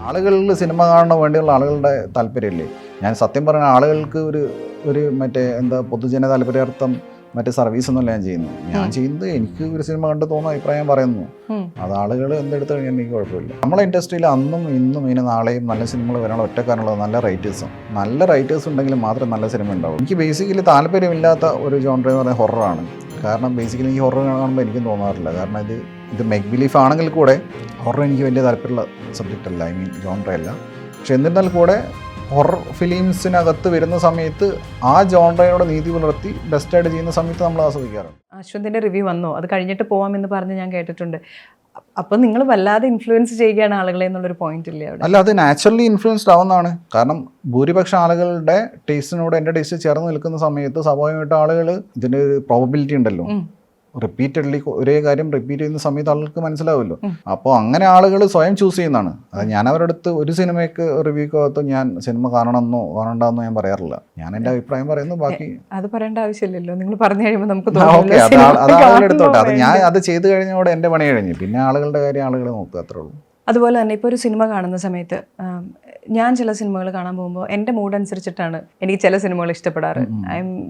ആളുകളിൽ സിനിമ കാണാൻ വേണ്ടിയുള്ള ആളുകളുടെ താല്പര്യമില്ലേ? ഞാൻ സത്യം പറഞ്ഞ ആളുകൾക്ക് ഒരു മറ്റേ എന്താ പൊതുജന താല്പര്യാർത്ഥം മറ്റേ സർവീസൊന്നുമല്ല ഞാൻ ചെയ്യുന്നത്. ഞാൻ ചെയ്യുന്നത് എനിക്ക് ഒരു സിനിമ കണ്ട് തോന്നുന്ന അഭിപ്രായം പറയുന്നു. അത് ആളുകൾ എന്തെടുത്ത് കഴിഞ്ഞാൽ എനിക്ക് കുഴപ്പമില്ല. നമ്മളെ ഇൻഡസ്ട്രിയിൽ അന്നും ഇന്നും ഇനി നാളെയും നല്ല സിനിമകൾ വരാനുള്ള ഒറ്റക്കാരണമുള്ളത് നല്ല റൈറ്റേഴ്സ് ഉണ്ടെങ്കിൽ മാത്രമേ നല്ല സിനിമ ഉണ്ടാവും. എനിക്ക് ബേസിക്കലി താല്പര്യമില്ലാത്ത ഒരു ജോൺറ എന്ന് പറയുന്നത് ഹൊററാണ്. കാരണം ബേസിക്കലി ഈ ഹൊറർ കാണുമ്പോൾ എനിക്കും തോന്നാറില്ല. കാരണം ഇത് മേക്ക് ബിലീഫ് ആണെങ്കിൽ കൂടെ ഹൊറർ എനിക്ക് വലിയ താല്പര്യമുള്ള സബ്ജക്റ്റ് അല്ല, ഐ മീൻ ജോൺറ അല്ല. പക്ഷെ എന്നിരുന്നാൽ കൂടെ ഹൊറർ ഫിലിംസിനകത്ത് വരുന്ന സമയത്ത് ആ ജോൺറയോട് നീതി പുലർത്തി ബെസ്റ്റായിട്ട് ചെയ്യുന്ന സമയത്ത് നമ്മൾ ആസ്വദിക്കാറുണ്ട്. അശ്വന്തിൻ്റെ റിവ്യൂ വന്നോ, അത് കഴിഞ്ഞിട്ട് പോവാമെന്ന് പറഞ്ഞ് ഞാൻ കേട്ടിട്ടുണ്ട്. അപ്പോൾ നിങ്ങൾ വല്ലാതെ ഇൻഫ്ലുവൻസ് ചെയ്യുകയാണ് ആളുകളെ എന്നുള്ളൊരു പോയിന്റ് ഇല്ലേ അവിടെ? അല്ല, അത് നാച്ചുറലി ഇൻഫ്ലുവൻസ്ഡ് ആവുന്നതാണ്. കാരണം ഭൂരിപക്ഷം ആളുകളുടെ ടേസ്റ്റിനോട് എൻ്റെ ടേസ്റ്റ് ചേർന്ന് നിൽക്കുന്ന സമയത്ത് സ്വാഭാവികമായിട്ട് ആളുകൾ ഇതിൻ്റെ ഒരു പ്രോബബിലിറ്റി ഉണ്ടല്ലോ, റിപ്പീറ്റഡ്ലി ഒരേ കാര്യം റിപ്പീറ്റ് ചെയ്യുന്ന സമയത്ത് ആളുകൾക്ക് മനസ്സിലാവുമല്ലോ. അപ്പോൾ അങ്ങനെ ആളുകൾ സ്വയം ചൂസ് ചെയ്യുന്നതാണ്. അത് ഞാൻ അവരുടെ അടുത്ത് ഒരു സിനിമയ്ക്ക് റിവ്യൂക്കകത്ത് ഞാൻ സിനിമ കാണണമെന്നോ കാണണ്ടെന്നോ ഞാൻ പറയാറില്ല. ഞാൻ എൻ്റെ അഭിപ്രായം പറയുന്നു, ബാക്കി അത് പറയേണ്ട ആവശ്യമില്ലല്ലോ. നിങ്ങൾ പറഞ്ഞു കഴിയുമ്പോൾ നമുക്ക് ഓക്കെ, അത് ആളുകൾ എടുത്തോട്ടെ. അത് ഞാൻ അത് ചെയ്ത് കഴിഞ്ഞോടെ എൻ്റെ പണി കഴിഞ്ഞു. പിന്നെ ആളുകളുടെ കാര്യം ആളുകൾ നോക്കുക, അത്രേ ഉള്ളൂ. അതുപോലെ തന്നെ ഇപ്പോൾ ഒരു സിനിമ കാണുന്ന സമയത്ത് ഞാൻ ചില സിനിമകൾ കാണാൻ പോകുമ്പോൾ എൻ്റെ മൂഡ് അനുസരിച്ചിട്ടാണ് എനിക്ക് ചില സിനിമകൾ ഇഷ്ടപ്പെടാറ്.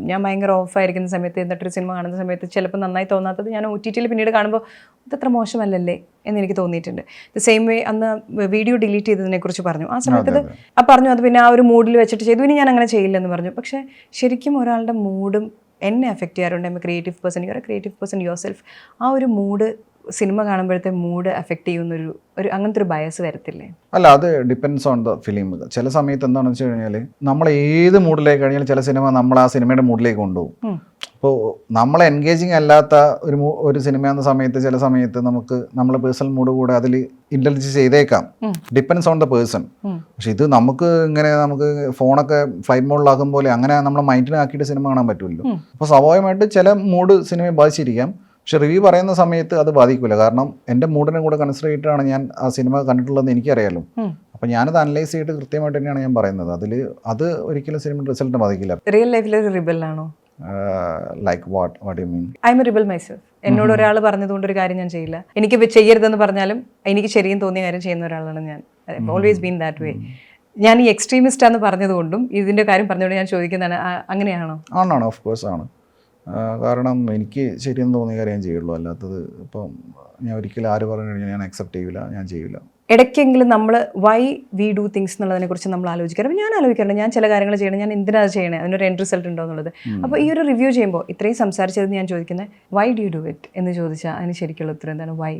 ഞാൻ ഭയങ്കര ഓഫായിരിക്കുന്ന സമയത്ത് എന്നിട്ടൊരു സിനിമ കാണുന്ന സമയത്ത് ചിലപ്പോൾ നന്നായി തോന്നാത്തത് ഞാൻ OTT പിന്നീട് കാണുമ്പോൾ ഇതത്ര മോശമല്ലല്ലേ എന്ന് എനിക്ക് തോന്നിയിട്ടുണ്ട്. ദ സെയിം വേ അന്ന് വീഡിയോ ഡിലീറ്റ് ചെയ്തതിനെ കുറിച്ച് പറഞ്ഞു. ആ സമയത്ത് പറഞ്ഞു അത് പിന്നെ ആ ഒരു മൂഡിൽ വെച്ചിട്ട് ചെയ്തു, ഇനി ഞാൻ അങ്ങനെ ചെയ്യില്ലെന്ന് പറഞ്ഞു. പക്ഷേ ശരിക്കും ഒരാളുടെ മൂഡും എന്നെ അഫക്റ്റ് ചെയ്യാറുണ്ട്. I M A creative person, you are A creative person your self. ആ ഒരു മൂഡ് സിനിമ കാണുമ്പോഴത്തെ മൂഡ് അഫക്റ്റ് ചെയ്യുന്നൊരു അങ്ങനത്തെ ഒരു ബയസ് വരത്തില്ലേ? അല്ല, അത് ഡിപ്പെൻഡ്സ് ഓൺ ദ ഫിലിം. ചില സമയത്ത് എന്താണെന്ന് വെച്ച് കഴിഞ്ഞാൽ നമ്മൾ ഏത് മൂഡിലേക്ക് കഴിഞ്ഞാൽ ചില സിനിമ നമ്മൾ ആ സിനിമയുടെ മൂഡിലേക്ക് കൊണ്ടുപോകും. അപ്പോൾ നമ്മൾ എൻഗേജിങ് അല്ലാത്ത ഒരു സിനിമ എന്ന സമയത്ത് ചില സമയത്ത് നമ്മളെ പേഴ്സണൽ മൂഡ് കൂടെ അതിൽ ഇൻ്റലിജ് ചെയ്തേക്കാം. Depends on the person. പക്ഷെ ഇത് നമുക്ക് ഫോണൊക്കെ ഫ്ലൈറ്റ് മോഡിലാക്കും പോലെ അങ്ങനെ നമ്മളെ മൈൻഡിനാക്കിയിട്ട് സിനിമ കാണാൻ പറ്റുമല്ലോ. അപ്പോൾ സ്വാഭാവികമായിട്ട് ചില മൂഡ് സിനിമയെ ബാധിച്ചിരിക്കാം. പക്ഷെ റിവ്യൂ പറയുന്ന സമയത്ത് അത് ബാധിക്കില്ല. കാരണം എൻ്റെ മൂഡിനെ കൂടെ കൺസിഡർ ചെയ്തിട്ടാണ് ഞാൻ ആ സിനിമ കണ്ടിട്ടുള്ളതെന്ന് എനിക്കറിയാലോ. അപ്പോൾ ഞാനത് അനലൈസ് ചെയ്തിട്ട് കൃത്യമായിട്ട് തന്നെയാണ് ഞാൻ പറയുന്നത്. അത് ഒരിക്കലും സിനിമ റിസൾട്ടിനെ ബാധിക്കില്ല. റിയൽ ലൈഫിൽ ഒരു റിബൽ ആണോ? Like what you mean? I M A rebel myself. എന്നോട് ഒരാൾ പറഞ്ഞതുകൊണ്ട് ഒരു കാര്യം ഞാൻ ചെയ്യില്ല. എനിക്ക് ചെയ്യരുതെന്ന് പറഞ്ഞാലും എനിക്ക് ശരിയും തോന്നിയ കാര്യം ചെയ്യുന്ന ഒരാളാണ് ഞാൻ. Always been that way. ഞാൻ ഈ എക്സ്ട്രീമിസ്റ്റ് ആണെന്ന് പറഞ്ഞതുകൊണ്ടും ഇതിൻ്റെ കാര്യം പറഞ്ഞതുകൊണ്ട് ഞാൻ ചോദിക്കുന്നതാണ്, അങ്ങനെയാണോ? ആണാണ്, ഓഫ് കോഴ്സ് ആണ്. കാരണം എനിക്ക് ശരിയെന്ന് തോന്നിയ കാര്യം ഞാൻ ചെയ്യുള്ളൂ. അല്ലാത്തത് ഇപ്പം ഞാൻ ഒരിക്കലും ആര് പറഞ്ഞു കഴിഞ്ഞാൽ ഞാൻ അക്സെപ്റ്റ് ചെയ്യില്ല, ഞാൻ ചെയ്യില്ല. ഇടയ്ക്കെങ്കിലും നമ്മൾ വൈ വി ഡു തിങ്സ് എന്നുള്ളതിനെ കുറിച്ച് നമ്മൾ ആലോചിക്കാറുണ്ട്. ഞാൻ ആലോചിക്കാറുണ്ട്, ഞാൻ ചില കാര്യങ്ങൾ ചെയ്യണം, ഞാൻ എന്തിനാണ് ചെയ്യണേ, അതിനൊരു എൻഡ് റിസൾട്ട് ഉണ്ടോ എന്നുള്ളത്. അപ്പോൾ ഈ ഒരു റിവ്യൂ ചെയ്യുമ്പോൾ ഇത്രയും സംസാരിച്ചത് ഞാൻ ചോദിക്കുന്നത് why do you do it എന്ന് ചോദിച്ചാൽ അതിന് ശരിക്കുള്ള ഉത്തരം എന്താണ്? വൈ?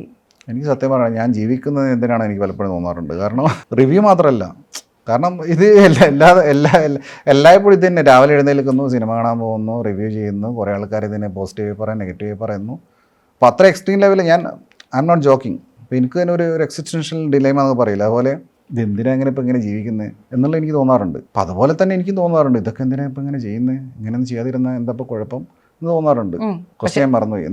എനിക്ക് സത്യം പറയാം, ഞാൻ ജീവിക്കുന്നത് എന്തിനാണ് എനിക്ക് പലപ്പോഴും തോന്നാറുണ്ട്. കാരണം റിവ്യൂ മാത്രമല്ല, കാരണം ഇത് എല്ലായ്പ്പോഴും ഇത് തന്നെ. രാവിലെ എഴുന്നേൽക്കുന്നു, സിനിമ കാണാൻ പോകുന്നു, റിവ്യൂ ചെയ്യുന്നു, കുറേ ആൾക്കാർ ഇതിനെ പോസിറ്റീവ് പറയും, നെഗറ്റീവ് പറയുന്നു. അപ്പോൾ അത്ര എക്സ്ട്രീം ലെവലിൽ ഐ എം നോട്ട് ജോക്കിങ്. അപ്പോൾ എനിക്ക് തന്നെ ഒരു എക്സിസ്റ്റൻഷ്യൽ ഡിലേമ എന്നൊക്കെ പറയില്ല, അതുപോലെ ഇത് എന്തിനാ ഇങ്ങനെ ജീവിക്കുന്നത് എന്നുള്ളത് എനിക്ക് തോന്നാറുണ്ട്. അപ്പോൾ അതുപോലെ തന്നെ എനിക്കും തോന്നാറുണ്ട്, ഇതൊക്കെ എന്തിനാ ഇപ്പം ഇങ്ങനെ ചെയ്യുന്നത്, ഇങ്ങനെയൊന്നും ചെയ്യാതിരുന്നാൽ എന്താ ഇപ്പോൾ കുഴപ്പം എന്ന് തോന്നാറുണ്ട്. പക്ഷേ ഞാൻ മറന്നുപോയി.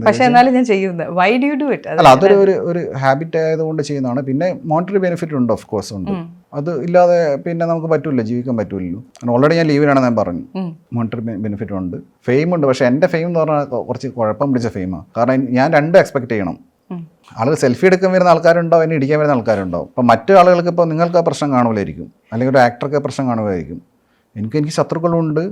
അല്ല, അതൊരു ഹാബിറ്റ് ആയതുകൊണ്ട് ചെയ്യുന്നതാണ്. പിന്നെ മോണിറ്ററി ബെനിഫിറ്റ് ഉണ്ട്, ഓഫ് കോഴ്സ് ഉണ്ട്. അത് ഇല്ലാതെ പിന്നെ നമുക്ക് പറ്റില്ല, ജീവിക്കാൻ പറ്റില്ലല്ലോ. ഓൾറെഡി ഞാൻ ലീവിലാണെന്ന് ഞാൻ പറഞ്ഞു. മോണിറ്ററി ബെനിഫിറ്റ് ഉണ്ട്, ഫെയിം ഉണ്ട്. പക്ഷേ എൻ്റെ ഫെയിം എന്ന് പറഞ്ഞാൽ കുറച്ച് കുഴപ്പം പിടിച്ച ഫെയിമാണ്. കാരണം ഞാൻ രണ്ടും എക്സ്പെക്ട് ചെയ്യണം. ആളുകൾ സെൽഫി എടുക്കാൻ വരുന്ന ആൾക്കാരുണ്ടാവും, എന്നെ ഇടിക്കാൻ വരുന്ന ആൾക്കാരുണ്ടാവും. അപ്പോൾ മറ്റു ആളുകൾക്ക് ഇപ്പോൾ നിങ്ങൾക്ക് ആ പ്രശ്നം കാണുമായിരിക്കും, അല്ലെങ്കിൽ ഒരു ആക്ടർക്ക് ആ പ്രശ്നം കാണുമായിരിക്കും. എനിക്ക് ശത്രുക്കളുണ്ട്,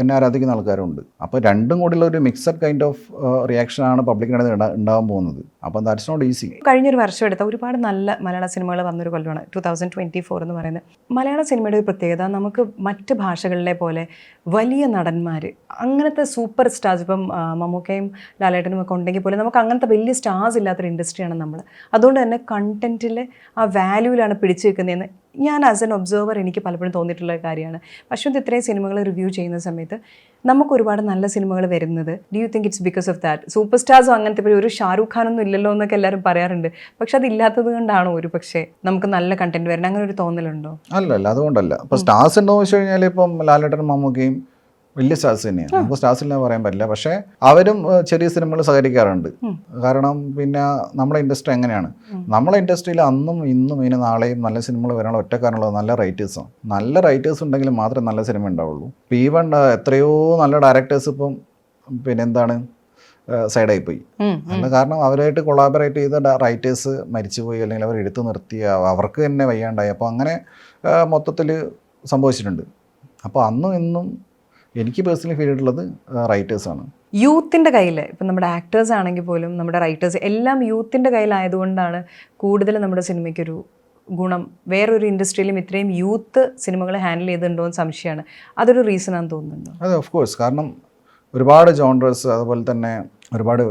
എന്നെ ആരാധിക്കുന്ന ആൾക്കാരുണ്ട്. അപ്പോൾ രണ്ടും കൂടിയുള്ള ഒരു മിക്സഡ് കൈൻഡ് ഓഫ് റിയാക്ഷനാണ് പബ്ലിക്കിനടുത്ത് ഉണ്ടാകാൻ പോകുന്നത്. അപ്പം ദാറ്റ്സ് നോട്ട് ഈസി. കഴിഞ്ഞൊരു വർഷം എടുത്ത ഒരുപാട് നല്ല മലയാള സിനിമകൾ വന്നൊരു കൊല്ലമാണ് 2024 എന്ന് പറയുന്നത്. മലയാള സിനിമയുടെ ഒരു പ്രത്യേകത, നമുക്ക് മറ്റ് ഭാഷകളിലെ പോലെ വലിയ നടന്മാർ, അങ്ങനത്തെ സൂപ്പർ സ്റ്റാർസ്, ഇപ്പം മമ്മൂക്കയും ലാലേട്ടനും ഒക്കെ ഉണ്ടെങ്കിൽ പോലും നമുക്ക് അങ്ങനത്തെ വലിയ സ്റ്റാർസ് ഇല്ലാത്തൊരു ഇൻഡസ്ട്രിയാണ് നമ്മൾ. അതുകൊണ്ട് തന്നെ കണ്ടൻറ്റിൽ ആ വാല്യൂവിലാണ് പിടിച്ചു വെക്കുന്നതെന്ന് ഞാൻ ആസ് എൻ ഒബ്സർവർ എനിക്ക് പലപ്പോഴും തോന്നിയിട്ടുള്ള കാര്യമാണ്. പക്ഷേ ഇത്രയും സിനിമകൾ റിവ്യൂ ചെയ്യുന്ന സമയത്ത് നമുക്ക് ഒരുപാട് നല്ല സിനിമകൾ വരുന്നത്, do you think it's because of that? Super സ്റ്റാർസും അങ്ങനത്തെ ഒരു ഷാരൂഖ് ഖാനൊന്നും ഇല്ലല്ലോ എന്നൊക്കെ എല്ലാവരും പറയാറുണ്ട്. പക്ഷെ അതില്ലാത്തത് കൊണ്ടാണോ ഒരു പക്ഷേ നമുക്ക് നല്ല കണ്ടന്റ് വരുന്നത്? അങ്ങനെ ഒരു തോന്നലുണ്ടോ? അല്ല, അതുകൊണ്ടല്ല. ഇപ്പോൾ സ്റ്റാർസ് ഉണ്ടോ എന്ന് വെച്ച് കഴിഞ്ഞാൽ ഇപ്പം ലാലേട്ടനും മമ്മൂക്കയും വലിയ സ്റ്റാർസ് തന്നെയാണ്. നമുക്ക് സ്റ്റാർസില്ല പറയാൻ പറ്റില്ല. പക്ഷേ അവരും ചെറിയ സിനിമകൾ സഹകരിക്കാറുണ്ട്. കാരണം പിന്നെ നമ്മുടെ ഇൻഡസ്ട്രി എങ്ങനെയാണ്, നമ്മളെ ഇൻഡസ്ട്രിയിൽ അന്നും ഇന്നും ഇനി നാളെയും നല്ല സിനിമകൾ വരാനുള്ള ഒറ്റക്കാരണമുള്ളത് നല്ല റൈറ്റേഴ്സാണ്. നല്ല റൈറ്റേഴ്സ് ഉണ്ടെങ്കിൽ മാത്രമേ നല്ല സിനിമ ഉണ്ടാവുള്ളൂ. ഈവൻ എത്രയോ നല്ല ഡയറക്ടേഴ്സ് ഇപ്പം പിന്നെ എന്താണ് സൈഡായി പോയി. അല്ല, കാരണം അവരായിട്ട് കൊളാബറേറ്റ് ചെയ്ത റൈറ്റേഴ്സ് മരിച്ചുപോയി, അല്ലെങ്കിൽ അവർ എടുത്തു നിർത്തി, അവർക്ക് തന്നെ വയ്യാണ്ടായി. അപ്പോൾ അങ്ങനെ മൊത്തത്തിൽ സംഭവിച്ചിട്ടുണ്ട്. അപ്പോൾ അന്നും ഇന്നും എനിക്ക് പേഴ്സണലി ഫീൽ ചെയ്തിട്ടുള്ളത് റൈറ്റേഴ്സാണ്. യൂത്തിൻ്റെ കയ്യിൽ ഇപ്പം നമ്മുടെ ആക്ടേഴ്സ് ആണെങ്കിൽ പോലും നമ്മുടെ റൈറ്റേഴ്സ് എല്ലാം യൂത്തിൻ്റെ കയ്യിലായതുകൊണ്ടാണ് കൂടുതൽ നമ്മുടെ സിനിമയ്ക്കൊരു ഗുണം. വേറൊരു ഇൻഡസ്ട്രിയിലും ഇത്രയും യൂത്ത് സിനിമകൾ ഹാൻഡിൽ ചെയ്തിട്ടുണ്ടോ എന്ന് സംശയമാണ്. അതൊരു റീസൺ ആണെന്ന് തോന്നുന്നുണ്ടോ? അതെ, ഓഫ് കോഴ്സ്. കാരണം ഒരുപാട് ജോൺറേഴ്സ്, അതുപോലെ തന്നെ ഒരുപാട്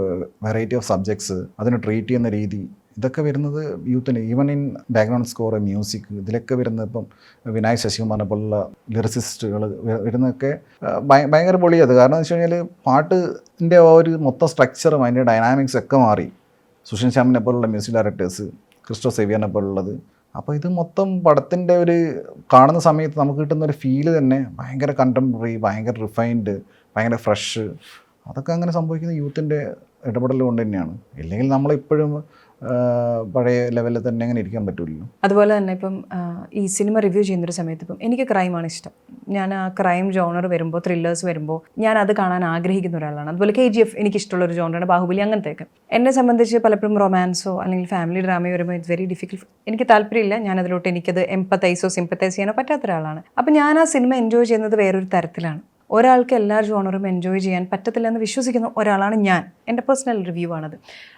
വെറൈറ്റി ഓഫ് സബ്ജക്ട്സ്, അതിനെ ട്രീറ്റ് ചെയ്യുന്ന രീതി, ഇതൊക്കെ വരുന്നത് യൂത്തിന്. Even in background score, music, ഇതിലൊക്കെ വരുന്നത് ഇപ്പം വിനായക് ശശികുമാറിനെ പോലുള്ള ലിറിസിസ്റ്റുകൾ വരുന്നതൊക്കെ ഭയങ്കര പൊളിയത്. കാരണം എന്ന് വെച്ച് കഴിഞ്ഞാൽ പാട്ടിൻ്റെ ഒരു മൊത്തം സ്ട്രക്ചറും അതിൻ്റെ ഡൈനാമിക്സ് ഒക്കെ മാറി. സുഷിൻ ശ്യാമിനെ പോലുള്ള മ്യൂസിക് ഡയറക്ടേഴ്സ്, ക്രിസ്റ്റോ സെവിയറിനെ പോലുള്ളത്. അപ്പോൾ ഇത് മൊത്തം പടത്തിൻ്റെ ഒരു കാണുന്ന സമയത്ത് നമുക്ക് കിട്ടുന്ന ഒരു ഫീല് തന്നെ ഭയങ്കര കണ്ടംപററി, ഭയങ്കര റിഫൈൻഡ്, ഭയങ്കര ഫ്രഷ്. അതൊക്കെ അങ്ങനെ സംഭവിക്കുന്ന യൂത്തിൻ്റെ ഇടപെടൽ കൊണ്ട് തന്നെയാണ്. ഇല്ലെങ്കിൽ നമ്മളിപ്പോഴും പഴയ ലെവലിൽ തന്നെ അങ്ങനെ ഇരിക്കാൻ പറ്റില്ലല്ലോ. അതുപോലെ തന്നെ ഇപ്പം ഈ സിനിമ റിവ്യൂ ചെയ്യുന്നൊരു സമയത്ത് ഇപ്പം എനിക്ക് ക്രൈമാണ് ഇഷ്ടം. ഞാൻ ആ ക്രൈം ജോണർ വരുമ്പോൾ, ത്രില്ലേഴ്സ് വരുമ്പോൾ ഞാൻ അത് കാണാൻ ആഗ്രഹിക്കുന്ന ഒരാളാണ്. അതുപോലെ KGF എനിക്കിഷ്ടമുള്ളൊരു ജോണറാണ്, ബാഹുബലി, അങ്ങനത്തെയൊക്കെ. എന്നെ സംബന്ധിച്ച് പലപ്പോഴും റൊമാൻസോ അല്ലെങ്കിൽ ഫാമിലി ഡ്രാമയോ വരുമ്പോൾ ഇറ്റ്സ് വെരി ഡിഫിക്കൽട്ട്. എനിക്ക് താല്പര്യമില്ല, ഞാനതിലോട്ട് എനിക്കത് സിമ്പത്തൈസ് ചെയ്യാനോ പറ്റാത്ത ഒരാളാണ്. അപ്പം ഞാൻ ആ സിനിമ എൻജോയ് ചെയ്യുന്നത് വേറൊരു തരത്തിലാണ്. ഒരാൾക്ക് എല്ലാ ജോണറും എൻജോയ് ചെയ്യാൻ പറ്റത്തില്ല എന്ന് വിശ്വസിക്കുന്ന ഒരാളാണ് ഞാൻ. എൻ്റെ പേഴ്സണൽ റിവ്യൂ ആണത്.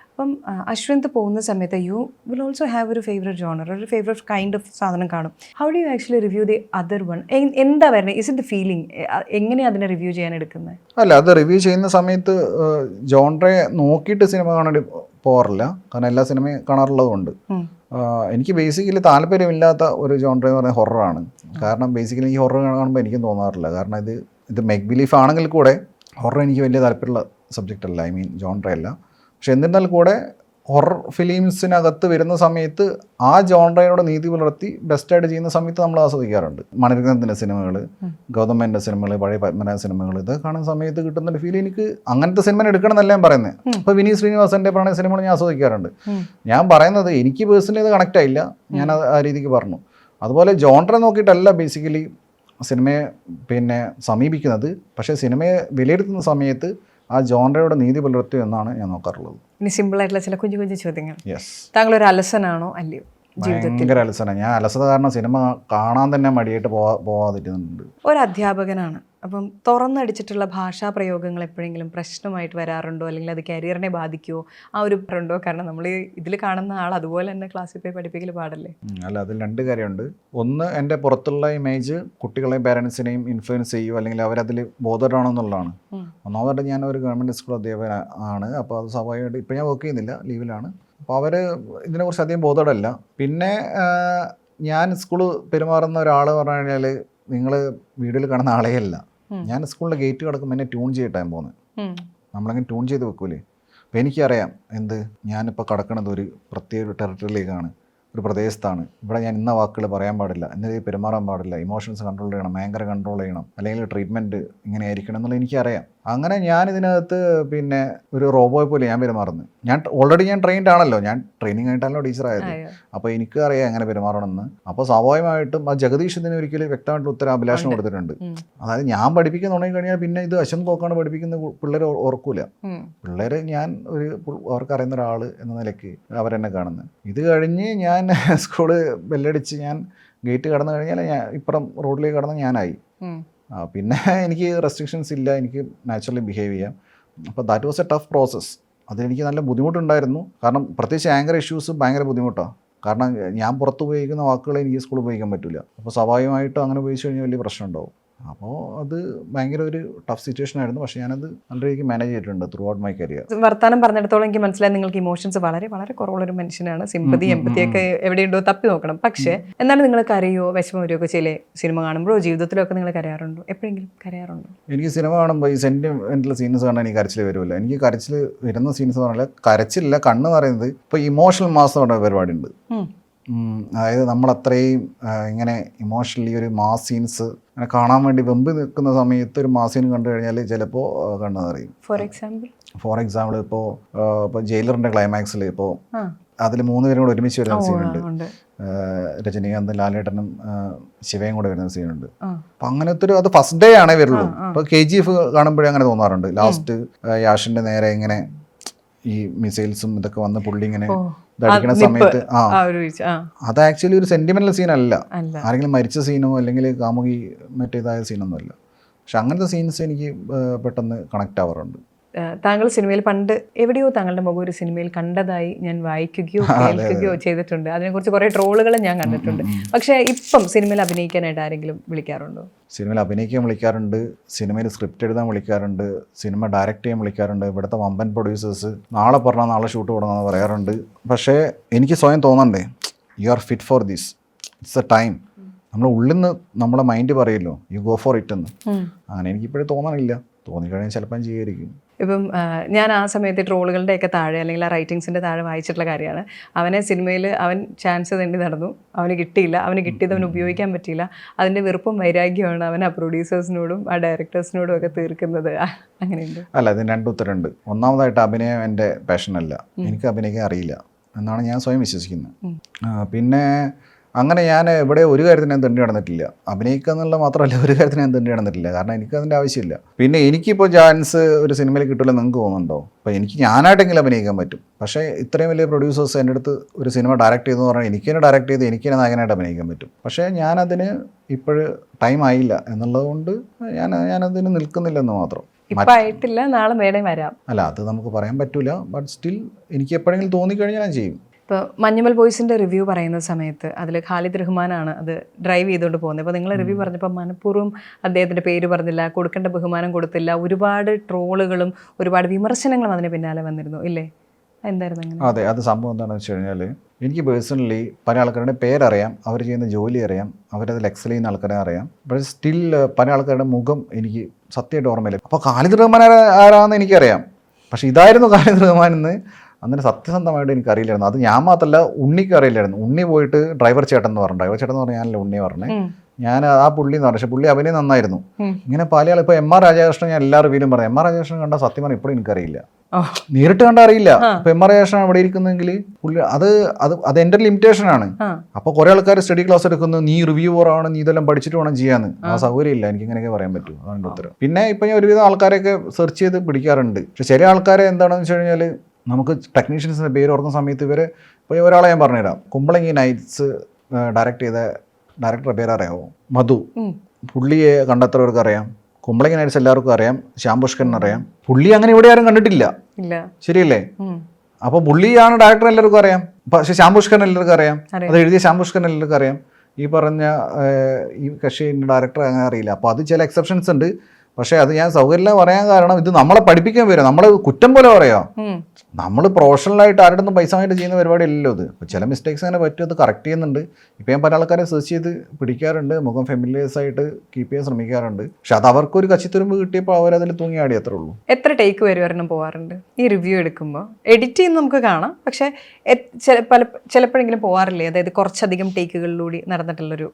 അപ്പം അശ്വന്ത് പോകുന്ന സമയത്ത് യു വിൽ ഓൾസോ ഹാവ് ഒരു ഫേവറേറ്റ് ജോണർ, ഒരു ഫേവറേറ്റ് കൈൻഡ് ഓഫ് സാധനം കാണും. How do you actually review the other one? എന്താ വരുന്നത്? Is it the feeling? എങ്ങനെയാണ് അതിനെ റിവ്യൂ ചെയ്യാൻ എടുക്കുന്നത്? അല്ല, അത് റിവ്യൂ ചെയ്യുന്ന സമയത്ത് ജോണറെ നോക്കിയിട്ട് സിനിമ കാണാൻ പോകാറില്ല. കാരണം എല്ലാ സിനിമയും കാണാറുള്ളതുകൊണ്ട്. എനിക്ക് ബേസിക്കലി താല്പര്യമില്ലാത്ത ഒരു ജോണർ എന്ന് പറയുന്നത് ഹൊററാണ്. കാരണം ബേസിക്കലി ഈ ഹൊറർ കാണുമ്പോൾ എനിക്കും തോന്നാറില്ല. കാരണം ഇത് മേക്ക് ബിലീഫ് ആണെങ്കിൽ കൂടെ ഹൊറർ എനിക്ക് വലിയ താല്പര്യമുള്ള സബ്ജക്റ്റ് അല്ല, ഐ മീൻ ജോൺറയല്ല. പക്ഷെ എന്നിരുന്നാൽ കൂടെ ഹൊറർ ഫിലിംസിനകത്ത് വരുന്ന സമയത്ത് ആ ജോൺറയോട് നീതി പുലർത്തി ബെസ്റ്റായിട്ട് ചെയ്യുന്ന സമയത്ത് നമ്മൾ ആസ്വദിക്കാറുണ്ട്. മണിരത്നത്തിൻ്റെ സിനിമകൾ, ഗൗതം മേനോൻ്റെ സിനിമകൾ, പഴയ പത്മനാഭ സിനിമകൾ, ഇതൊക്കെ കാണുന്ന സമയത്ത് കിട്ടുന്നൊരു ഫീൽ എനിക്ക് അങ്ങനത്തെ സിനിമ എടുക്കണം എന്നല്ല ഞാൻ പറയുന്നത്. ഇപ്പോൾ വിനീത് ശ്രീനിവാസൻ്റെ പ്രണയ സിനിമകൾ ഞാൻ ആസ്വദിക്കാറുണ്ട്. ഞാൻ പറയുന്നത് എനിക്ക് പേഴ്സണലി ഇത് കണക്റ്റ് ആയില്ല, ഞാൻ ആ രീതിക്ക് പറഞ്ഞു. അതുപോലെ ജോൺറെ നോക്കിയിട്ടല്ല ബേസിക്കലി സിനിമയെ സമീപിക്കുന്നത്. പക്ഷേ സിനിമയെ വിലയിരുത്തുന്ന സമയത്ത് ആ ജോൺറയോട് നീതി പുലർത്തി എന്നാണ് ഞാൻ നോക്കാറുള്ളത്. ഇനി സിമ്പിളായിട്ടുള്ള ചില കുഞ്ഞു കുഞ്ഞു ചോദ്യങ്ങൾ. താങ്കൾ ഒരു അലസനാണോ അല്ലയോ? ഭയങ്കര അലസന. ഞാൻ അലസത കാരണം സിനിമ കാണാൻ തന്നെ മടിയായിട്ട് പോവാതിരുന്നുണ്ട്. ഒരു അധ്യാപകനാണ്, അപ്പം തുറന്നടിച്ചിട്ടുള്ള ഭാഷാ പ്രയോഗങ്ങൾ എപ്പോഴെങ്കിലും പ്രശ്നമായിട്ട് വരാറുണ്ടോ? അല്ലെങ്കിൽ അത് കരിയറിനെ ബാധിക്കുമോ? ആ ഒരു ഉണ്ടോ? കാരണം നമ്മൾ ഇതിൽ കാണുന്ന ആൾ അതുപോലെ തന്നെ ക്ലാസ്സിൽ പോയി പഠിപ്പിക്കൽ പാടല്ലേ? അല്ല, അതിൽ രണ്ട് കാര്യമുണ്ട്. ഒന്ന്, എൻ്റെ പുറത്തുള്ള ഇമേജ് കുട്ടികളെയും പാരൻസിനെയും ഇൻഫ്ലുവൻസ് ചെയ്യുമോ, അല്ലെങ്കിൽ അവരതിൽ ബോധറാണോ എന്നുള്ളതാണ്. ഒന്നാമതായിട്ട് ഞാൻ ഒരു ഗവൺമെൻറ് സ്കൂൾ അധ്യാപകനാണ്. അപ്പോൾ അത് സ്വാഭാവികമായിട്ട് ഇപ്പോൾ ഞാൻ വർക്ക് ചെയ്യുന്നില്ല, ലീവിലാണ്. അപ്പോൾ അവർ ഇതിനെക്കുറിച്ച് അധികം ബോധമല്ല. പിന്നെ ഞാൻ സ്കൂള് പെരുമാറുന്ന ഒരാൾ പറഞ്ഞു കഴിഞ്ഞാൽ നിങ്ങൾ വീഡിയോയിൽ കാണുന്ന ആളേ അല്ല. ഞാൻ സ്കൂളിൻ്റെ ഗേറ്റ് കിടക്കുമ്പോൾ എന്നെ ട്യൂൺ ചെയ്തിട്ടാണ് പോകുന്നത്. നമ്മളങ്ങനെ ട്യൂൺ ചെയ്ത് വെക്കൂലേ. അപ്പോൾ എനിക്കറിയാം ഞാനിപ്പോൾ കിടക്കുന്നത് ഒരു പ്രത്യേക ടെറിട്ടറിയിലേക്കാണ്, ഒരു പ്രദേശത്താണ്. ഇവിടെ ഞാൻ ഇന്ന വാക്കുകൾ പറയാൻ പാടില്ല, ഇന്ന പെരുമാറാൻ പാടില്ല, ഇമോഷൻസ് കൺട്രോൾ ചെയ്യണം, ആങ്കർ കൺട്രോൾ ചെയ്യണം, അല്ലെങ്കിൽ ട്രീറ്റ്മെൻറ്റ് ഇങ്ങനെ ആയിരിക്കണം എന്നുള്ളത് എനിക്കറിയാം. അങ്ങനെ ഞാൻ ഇതിനകത്ത് ഒരു റോബോയെ പോലെ ഞാൻ പെരുമാറുന്നത്. ഞാൻ ഓൾറെഡി ട്രെയിൻഡ് ആണല്ലോ, ഞാൻ ട്രെയിനിങ് ആയിട്ടാണല്ലോ ടീച്ചറായത്. അപ്പോൾ എനിക്ക് അറിയാം എങ്ങനെ പെരുമാറണമെന്ന്. അപ്പോൾ സ്വാഭാവികമായിട്ടും ആ ജഗദീഷ് ഇതിന് ഒരിക്കലും വ്യക്തമായിട്ട് ഉത്തരം അഭിലാഷം കൊടുത്തിട്ടുണ്ട്. അതായത് ഞാൻ പഠിപ്പിക്കാൻ തുടങ്ങി കഴിഞ്ഞാൽ പിന്നെ ഇത് അശ്വന്ത് കോക്കാണ് പഠിപ്പിക്കുന്ന പിള്ളേരെ ഓർക്കൂല. പിള്ളേർ ഞാൻ അവർക്കറിയുന്ന ഒരാൾ എന്ന നിലയ്ക്ക് അവരെന്നെ കാണുന്നത്. ഇത് കഴിഞ്ഞ് ഞാൻ സ്കൂള് ബെല്ലടിച്ച് ഞാൻ ഗേറ്റ് കടന്നു കഴിഞ്ഞാൽ ഞാൻ ഇപ്പുറം റോഡിലേക്ക് കടന്ന് ഞാനായി. പിന്നെ എനിക്ക് റെസ്ട്രിക്ഷൻസ് ഇല്ല, എനിക്ക് നാച്ചുറലി ബിഹേവ് ചെയ്യാം. അപ്പോൾ that was A tough process. അതിലെനിക്ക് നല്ല ബുദ്ധിമുട്ടുണ്ടായിരുന്നു. കാരണം പ്രത്യേകിച്ച് ആങ്കർ ഇഷ്യൂസ് ഭയങ്കര ബുദ്ധിമുട്ടാണ്. കാരണം ഞാൻ പുറത്ത് ഉപയോഗിക്കുന്ന വാക്കുകൾ എനിക്ക് സ്കൂളിൽ ഉപയോഗിക്കാൻ പറ്റില്ല. അപ്പോൾ സ്വാഭാവികമായിട്ടും അങ്ങനെ ഉപയോഗിച്ച് കഴിഞ്ഞാൽ വലിയ പ്രശ്നം ഉണ്ടാവും. അപ്പോൾ അത് ഭയങ്കര ഒരു ടഫ് സിറ്റുവേഷൻ ആയിരുന്നു. പക്ഷേ ഞാനത് നല്ല രീതിക്ക് മാനേജ് ചെയ്തിട്ടുണ്ട് ത്രൂ ഔട്ട് മൈ കരിയർ. വർത്താനം പറഞ്ഞിടത്തോളം എനിക്ക് മനസ്സിലായി നിങ്ങൾക്ക് ഇമോഷൻസ് വളരെ വളരെ കുറവുള്ളൊരു മനുഷ്യനാണ്. സിമ്പതി എമ്പത്തിയൊക്കെ എവിടെയുണ്ടോ തപ്പി നോക്കണം. പക്ഷേ എന്നാലും നിങ്ങൾ കരയോ വിഷമം വരുമോ ചില സിനിമ കാണുമ്പോഴോ ജീവിതത്തിലൊക്കെ നിങ്ങൾ കരയാറുണ്ടോ? എപ്പോഴെങ്കിലും കരയാറുണ്ടോ? എനിക്ക് സിനിമ കാണുമ്പോൾ ഈ സെൻറ്റിമെൻ്റൽ സീൻസ് കാണാൻ എനിക്ക് കരച്ചിൽ വരുമല്ല. എനിക്ക് കരച്ചിൽ വരുന്ന സീൻസ് പറഞ്ഞാൽ കരച്ചില്ല, കണ്ണ് പറയുന്നത് ഇപ്പോൾ ഇമോഷണൽ മാസ് പറഞ്ഞ പരിപാടി ഉണ്ട്. അതായത് നമ്മളത്രയും ഇങ്ങനെ ഇമോഷണലി ഒരു മാസ് സീൻസ് അങ്ങനെ കാണാൻ വേണ്ടി വെമ്പ് നിൽക്കുന്ന സമയത്ത് ഒരു മാസ് സീൻ കണ്ടു കഴിഞ്ഞാൽ ചിലപ്പോൾ കണ്ണ് നിറയും. ഫോർ എക്സാമ്പിൾ ഇപ്പോൾ ജയിലറിൻ്റെ ക്ലൈമാക്സിൽ ഇപ്പോൾ അതിൽ 3 പേരും കൂടെ ഒരുമിച്ച് വരുന്ന സീനുണ്ട്. ഉണ്ട്. രജനീകാന്തും ലാലേട്ടനും ശിവയും കൂടെ വരുന്ന സീനുണ്ട്. അപ്പം അങ്ങനത്തെ ഒരു അത് ഫസ്റ്റ് ഡേ ആണേ വരുള്ളൂ. ഇപ്പോൾ KGF കാണുമ്പോഴേ അങ്ങനെ തോന്നാറുണ്ട്. ലാസ്റ്റ് യാഷിൻ്റെ നേരെ ഇങ്ങനെ ഈ മിസൈൽസും ഇതൊക്കെ വന്ന് പുള്ളി ഇങ്ങനെ ഇതടിക്കുന്ന സമയത്ത് അത് ആക്ച്വലി ഒരു സെന്റിമെന്റൽ സീനല്ല, ആരെങ്കിലും മരിച്ച സീനോ അല്ലെങ്കിൽ കാമുകി മറ്റേതായ സീനൊന്നും അല്ല. പക്ഷെ അങ്ങനത്തെ സീൻസ് എനിക്ക് പെട്ടെന്ന് കണക്ട് ആവാറുണ്ട്. താങ്കൾ സിനിമയിൽ പണ്ട് എവിടെയോ താങ്കളുടെ മുഖം ഒരു സിനിമയിൽ കണ്ടതായി ഞാൻ വായിക്കുകയോ കേൾക്കുകയോ ചെയ്തിട്ടുണ്ട്. അതിനെക്കുറിച്ച് കുറേ ട്രോളുകൾ ഞാൻ കണ്ടിട്ടുണ്ട്. പക്ഷേ ഇപ്പം സിനിമയിൽ അഭിനയിക്കാനായിട്ട് ആരെങ്കിലും വിളിക്കാറുണ്ടോ? സിനിമയിൽ അഭിനയിക്കാൻ വിളിക്കാറുണ്ട്, സിനിമയിൽ സ്ക്രിപ്റ്റ് എഴുതാൻ വിളിക്കാറുണ്ട്, സിനിമ ഡയറക്റ്റ് ചെയ്യാൻ വിളിക്കാറുണ്ട്. ഇവിടുത്തെ വമ്പൻ പ്രൊഡ്യൂസേഴ്സ് നാളെ പറഞ്ഞാൽ നാളെ ഷൂട്ട് തുടങ്ങുമെന്ന് പറയാറുണ്ട്. പക്ഷേ എനിക്ക് സ്വയം തോന്നണ്ടേ, you are fit for this, it's a time. നമ്മുടെ ഉള്ളിൽ നിന്ന് നമ്മളെ മൈൻഡ് പറയുമല്ലോ യു ഗോ ഫോർ ഇറ്റ് എന്ന്. അങ്ങനെ എനിക്കിപ്പോഴും തോന്നണില്ല. തോന്നിക്കഴിഞ്ഞാൽ ചിലപ്പം ചെയ്യായിരിക്കും. ഇപ്പം ഞാൻ ആ സമയത്ത് ട്രോളുകളുടെയൊക്കെ താഴെ അല്ലെങ്കിൽ ആ റൈറ്റിങ്സിൻ്റെ താഴെ വായിച്ചിട്ടുള്ള കാര്യമാണ്, അവനെ സിനിമയിൽ അവൻ ചാൻസ് തണ്ടി നടന്നു, അവന് കിട്ടിയില്ല, അവന് കിട്ടിയത് അവന് ഉപയോഗിക്കാൻ പറ്റിയില്ല, അതിൻ്റെ വെറുപ്പും വൈരാഗ്യമാണ് അവൻ ആ പ്രൊഡ്യൂസേഴ്സിനോടും ആ ഡയറക്ടേഴ്സിനോടും ഒക്കെ തീർക്കുന്നത്. അങ്ങനെയുണ്ട്. അല്ല, ഇതിന് 2 ഉത്തരമുണ്ട്. ഒന്നാമതായിട്ട് അഭിനയം എൻ്റെ പാഷനല്ല, എനിക്ക് അഭിനയിക്കാൻ അറിയില്ല എന്നാണ് ഞാൻ സ്വയം വിശ്വസിക്കുന്നത്. പിന്നെ അങ്ങനെ ഞാൻ ഇവിടെ ഒരു കാര്യത്തിന് ഞാൻ തെണ്ടി നടന്നിട്ടില്ല. അഭിനയിക്കുക എന്നുള്ള മാത്രമല്ല, ഒരു കാര്യത്തിന് ഞാൻ തെണ്ടി നടന്നിട്ടില്ല. കാരണം എനിക്ക് അതിൻ്റെ ആവശ്യമില്ല. പിന്നെ എനിക്കിപ്പോൾ ചാൻസ് ഒരു സിനിമയിൽ കിട്ടുമല്ലോ നിങ്ങൾക്ക് തോന്നുന്നുണ്ടോ? അപ്പോൾ എനിക്ക് ഞാനായിട്ടെങ്കിലും അഭിനയിക്കാൻ പറ്റും. പക്ഷേ ഇത്രയും വലിയ പ്രൊഡ്യൂസേഴ്സ് എൻ്റെ അടുത്ത് ഒരു സിനിമ ഡയറക്റ്റ് ചെയ്തെന്ന് പറഞ്ഞാൽ എനിക്ക് തന്നെ ഡയറക്റ്റ് ചെയ്ത് എനിക്ക് തന്നെ നായകനായിട്ട് അഭിനയിക്കാൻ പറ്റും. പക്ഷേ ഞാനതിന് ഇപ്പോഴ് ടൈം ആയില്ല എന്നുള്ളത് കൊണ്ട് ഞാനതിന് നിൽക്കുന്നില്ലെന്ന് മാത്രം. ഇപ്പം ആയിട്ടില്ല, നാളെ മേടെ വരാം. അല്ല, അത് നമുക്ക് പറയാൻ പറ്റില്ല. ബട്ട് സ്റ്റിൽ എനിക്ക് എപ്പോഴെങ്കിലും തോന്നിക്കഴിഞ്ഞാൽ ഞാൻ ചെയ്യും. ഇപ്പോൾ മഞ്ഞുമൽ ബോയ്സിൻ്റെ റിവ്യൂ പറയുന്ന സമയത്ത് അതിൽ ഖാലിദ് റഹ്മാനാണ് അത് ഡ്രൈവ് ചെയ്തുകൊണ്ട് പോകുന്നത്. അപ്പോൾ നിങ്ങൾ റിവ്യൂ പറഞ്ഞപ്പോൾ മനഃപൂർവ്വം അദ്ദേഹത്തിൻ്റെ പേര് പറഞ്ഞില്ല, കൊടുക്കേണ്ട ബഹുമാനം കൊടുത്തില്ല, ഒരുപാട് ട്രോളുകളും ഒരുപാട് വിമർശനങ്ങളും അതിന് പിന്നാലെ വന്നിരുന്നു ഇല്ലേ? എന്തായിരുന്നു അങ്ങനെ? അതെ, അത് സംഭവം എന്താണെന്ന് വെച്ച് കഴിഞ്ഞാൽ എനിക്ക് പേഴ്സണലി പല ആൾക്കാരുടെ പേരറിയാം, അവർ ചെയ്യുന്ന ജോലി അറിയാം, അവരതിൽ എക്സൽ ചെയ്യുന്ന ആൾക്കാരെ അറിയാം. പക്ഷേ സ്റ്റിൽ പല ആൾക്കാരുടെ മുഖം എനിക്ക് സത്യമായിട്ട് ഓർമ്മയില്ല. അപ്പോൾ ഖാലിദ് റഹ്മാൻ ആരാണെന്ന് എനിക്കറിയാം, പക്ഷേ ഇതായിരുന്നു ഖാലിദ് റഹ്മാൻ എന്ന് അന്നേരം സത്യസന്ധമായിട്ട് എനിക്കറിയില്ലായിരുന്നു. അത് ഞാൻ മാത്രമല്ല, ഉണ്ണിക്ക് അറിയില്ലായിരുന്നു. ഉണ്ണി പോയിട്ട് ഡ്രൈവർ ചേട്ടൻ എന്ന് പറഞ്ഞു. ഡ്രൈവർ ചേട്ടൻ എന്ന് പറഞ്ഞാൽ ഞാനല്ല ഉണ്ണി പറഞ്ഞേ, ഞാൻ ആ പുള്ളി എന്ന് പറഞ്ഞു. പക്ഷേ പുള്ളി അഭിനയം നന്നായിരുന്നു. ഇങ്ങനെ പല ആൾ ഇപ്പോൾ MR രാജകൃഷ്ണൻ ഞാൻ എല്ലാ റിവ്യൂലും പറഞ്ഞു. MR രാജകൃഷ്ണൻ കണ്ട സത്യം പറഞ്ഞാൽ ഇപ്പോഴും എനിക്കറിയില്ല, നേരിട്ട് കണ്ടാൽ അറിയില്ല. ഇപ്പോൾ MR രാജകൃഷ്ണൻ അവിടെ ഇരിക്കുന്നെങ്കിൽ പുള്ളി അത് എൻ്റെ ലിമിറ്റേഷനാണ്. അപ്പോൾ കുറേ ആൾക്കാർ സ്റ്റഡി ക്ലാസ് എടുക്കുന്നു, നീ റിവ്യൂവറാണ്, നീ ഇതെല്ലാം പഠിച്ചിട്ട് വേണം ചെയ്യാന്ന്. ആ സൗകര്യമില്ല, എനിക്ക് ഇങ്ങനെയൊക്കെ പറയാൻ പറ്റും. അതാണ് ഉത്തരം. പിന്നെ ഇപ്പം ഞാൻ ഒരുവിധം ആൾക്കാരെയൊക്കെ സെർച്ച് ചെയ്ത് പിടിക്കാറുണ്ട്. പക്ഷെ ചില ആൾക്കാരെ എന്താണെന്ന് വെച്ച് കഴിഞ്ഞാൽ നമുക്ക് ടെക്നീഷ്യൻസിൻ്റെ പേര് ഓർക്കുന്ന സമയത്ത് ഇപ്പോൾ ഒരാളെ ഞാൻ പറഞ്ഞുതരാം. കുമ്പളങ്ങി നൈറ്റ്സ് ഡയറക്റ്റ് ചെയ്ത ഡയറക്ടറുടെ പേരറിയാമോ? മധു. പുള്ളിയെ കണ്ടെത്തുന്നവർക്ക് അറിയാം. കുമ്പളങ്ങി നൈറ്റ്സ് എല്ലാവർക്കും അറിയാം. ശ്യാം പുഷ്കറിന് അറിയാം. പുള്ളി അങ്ങനെ ഇവിടെ ആരും കണ്ടിട്ടില്ല, ശരിയല്ലേ? അപ്പോൾ പുള്ളിയാണ് ഡയറക്ടർ, എല്ലാവർക്കും അറിയാം. പക്ഷേ ശ്യാം പുഷ്കറിന് എല്ലാവർക്കും അറിയാം, അത് എഴുതിയ ശ്യാം പുഷ്കറിന് എല്ലാവർക്കും അറിയാം. ഈ പറഞ്ഞ ഈ കക്ഷി ഡയറക്ടർ അങ്ങനെ അറിയില്ല. അപ്പോൾ അത് ചില എക്സെപ്ഷൻസ് ഉണ്ട്. പക്ഷേ അത് ഞാൻ സൗകര്യമില്ല പറയാൻ കാരണം ഇത് നമ്മളെ പഠിപ്പിക്കാൻ വരും, നമ്മളെ കുറ്റം പോലെ പറയാം. നമ്മൾ പ്രൊഫഷണലായിട്ട് ആരുടെ ഒന്നും പൈസ വാങ്ങിയിട്ട് ചെയ്യുന്ന പരിപാടി അല്ലല്ലോ ഇത്. അപ്പോൾ ചില മിസ്റ്റേക്സ് അങ്ങനെ പറ്റും, അത് കറക്റ്റ് ചെയ്യുന്നുണ്ട്. ഇപ്പോൾ ഞാൻ പല ആൾക്കാരെ സെർച്ച് ചെയ്ത് പിടിക്കാറുണ്ട്, മുഖം ഫെമിലിയേഴ്സ് ആയിട്ട് കീപ്പ് ചെയ്യാൻ ശ്രമിക്കാറുണ്ട്. പക്ഷെ അത് അവർക്കൊരു കച്ചിത്തുരുമ്പ് കിട്ടിയപ്പോൾ അവരതിൽ തൂങ്ങി ആടി, അത്രേ ഉള്ളൂ. എത്ര ടേക്ക് വരുവാനും പോകാറുണ്ട് ഈ റിവ്യൂ എടുക്കുമ്പോൾ? എഡിറ്റ് ചെയ്യുന്ന നമുക്ക് കാണാം, പക്ഷേ ചിലപ്പോഴെങ്കിലും പോകാറില്ലേ? അതായത് കുറച്ചധികം ടേക്കുകളിലൂടെ നടന്നിട്ടുള്ളൊരു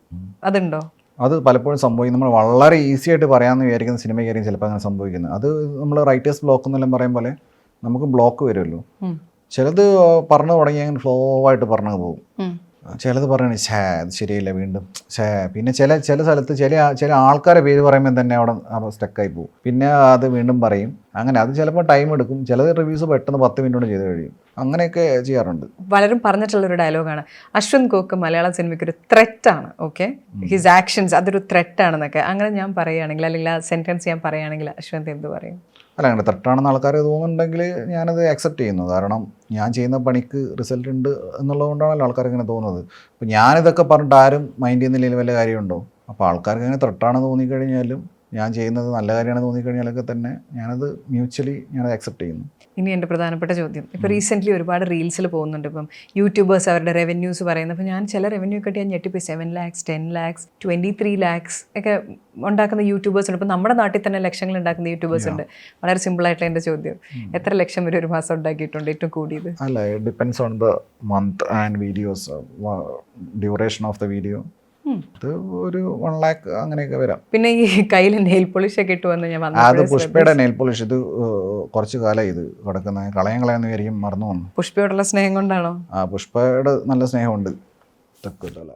അതുണ്ടോ? അത് പലപ്പോഴും സംഭവിക്കും. നമ്മൾ വളരെ ഈസി ആയിട്ട് പറയാമെന്ന് വിചാരിക്കുന്ന സിനിമയ്ക്കായിരിക്കും ചിലപ്പോൾ അങ്ങനെ സംഭവിക്കുന്നത്. അത് നമ്മൾ റൈറ്റേഴ്സ് ബ്ലോക്ക് എന്നെല്ലാം പറയും പോലെ നമുക്ക് ബ്ലോക്ക് വരുമല്ലോ. ചിലത് പറഞ്ഞു തുടങ്ങി അങ്ങനെ ഫ്ലോ ആയിട്ട് പറഞ്ഞു പോകും. ചിലത് പറയണ അത് ശരിയല്ല, വീണ്ടും പിന്നെ ചില സ്ഥലത്ത് ചില ആൾക്കാരെ പേര് പറയുമ്പോൾ തന്നെ അവിടെ സ്റ്റക്കായി പോകും. പിന്നെ അത് വീണ്ടും പറയും. അങ്ങനെ അത് ചിലപ്പോൾ ടൈം എടുക്കും. ചില റിവ്യൂസ് പെട്ടെന്ന് 10 മിനിറ്റ് കൊണ്ട് ചെയ്ത് കഴിയും. അങ്ങനെയൊക്കെ ചെയ്യാറുണ്ട്. പലരും പറഞ്ഞിട്ടുള്ളൊരു ഡയലോഗാണ്, അശ്വന്ത് ഗോക്ക് മലയാളം സിനിമയ്ക്ക് ഒരു ത്രെറ്റാണ്. ഓക്കെ, ഹിസ് ആക്ഷൻസ് അതൊരു ത്രെറ്റാണെന്നൊക്കെ. അങ്ങനെ ഞാൻ പറയുകയാണെങ്കിൽ, അല്ലെങ്കിൽ ആ സെൻറ്റൻസ് ഞാൻ പറയുകയാണെങ്കിൽ അശ്വന്ത് എന്ത് പറയും? അല്ല, അങ്ങനെ തെറ്റാണെന്ന് ആൾക്കാർ തോന്നുന്നുണ്ടെങ്കിൽ ഞാനത് അക്സെപ്റ്റ് ചെയ്യുന്നു. കാരണം ഞാൻ ചെയ്യുന്ന പണിക്ക് റിസൾട്ട് ഉണ്ട് എന്നുള്ളതുകൊണ്ടാണല്ലോ ആൾക്കാർക്ക് ഇങ്ങനെ തോന്നുന്നത്. അപ്പോൾ ഞാനിതൊക്കെ പറഞ്ഞിട്ട് ആരും മൈൻഡ് ചെയ്യുന്നില്ലെങ്കിൽ വല്ല കാര്യമുണ്ടോ? അപ്പോൾ ആൾക്കാർക്ക് അങ്ങനെ തെറ്റാണെന്ന് തോന്നിക്കഴിഞ്ഞാലും ഞാൻ ചെയ്യുന്നത് നല്ല കാര്യമാണെന്ന് തോന്നിക്കഴിഞ്ഞാലൊക്കെ തന്നെ ഞാനത് ഞാനത് അക്സെപ്റ്റ് ചെയ്യുന്നു. ഇനി എൻ്റെ പ്രധാനപ്പെട്ട ചോദ്യം, ഇപ്പോൾ റീസെൻ്റ്ലി ഒരുപാട് റീൽസിൽ പോകുന്നുണ്ട്. ഇപ്പം യൂട്യൂബേഴ്സ് അവരുടെ റവന്യൂസ് പറയുന്നത്. അപ്പോൾ ഞാൻ ചില റവന്യൂ ഒക്കെ ഞാൻ ഞെട്ടിപ്പോയി. 7 lakhs, 10 lakhs, 23 lakhs ഒക്കെ ഉണ്ടാക്കുന്ന യൂട്യൂബേഴ്സ് ഉണ്ട്. ഇപ്പോൾ നമ്മുടെ നാട്ടിൽ തന്നെ ലക്ഷങ്ങൾ ഉണ്ടാക്കുന്ന യൂട്യൂബേഴ്സ് ഉണ്ട്. വളരെ സിമ്പിളായിട്ടുള്ള എൻ്റെ ചോദ്യം, എത്ര ലക്ഷം വരെ ഒരു മാസം ഉണ്ടാക്കിയിട്ടുണ്ട് ഏറ്റവും കൂടിയത്? അല്ല, it depends on the month and videos, duration of the video. അത് ഒരു 1 lakh അങ്ങനെയൊക്കെ വരാം. പിന്നെ ഈ കയ്യിൽ നെയിൽ പോളിഷ് ഒക്കെ ഇട്ട് വന്ന് ഞാൻ അത് വന്നപ്പോഴേ പുഷ്പയുടെ നെയിൽ പോളിഷ്. ഇത് കുറച്ച് കാലം ഇത് കിടക്കുന്ന കളയാന്ന് വിചാരിക്കും, മറന്നു വന്നു. പുഷ്പയോടുള്ള സ്നേഹം കൊണ്ടാണോ? ആ പുഷ്പയുടെ നല്ല സ്നേഹമുണ്ട്. തെക്കുതല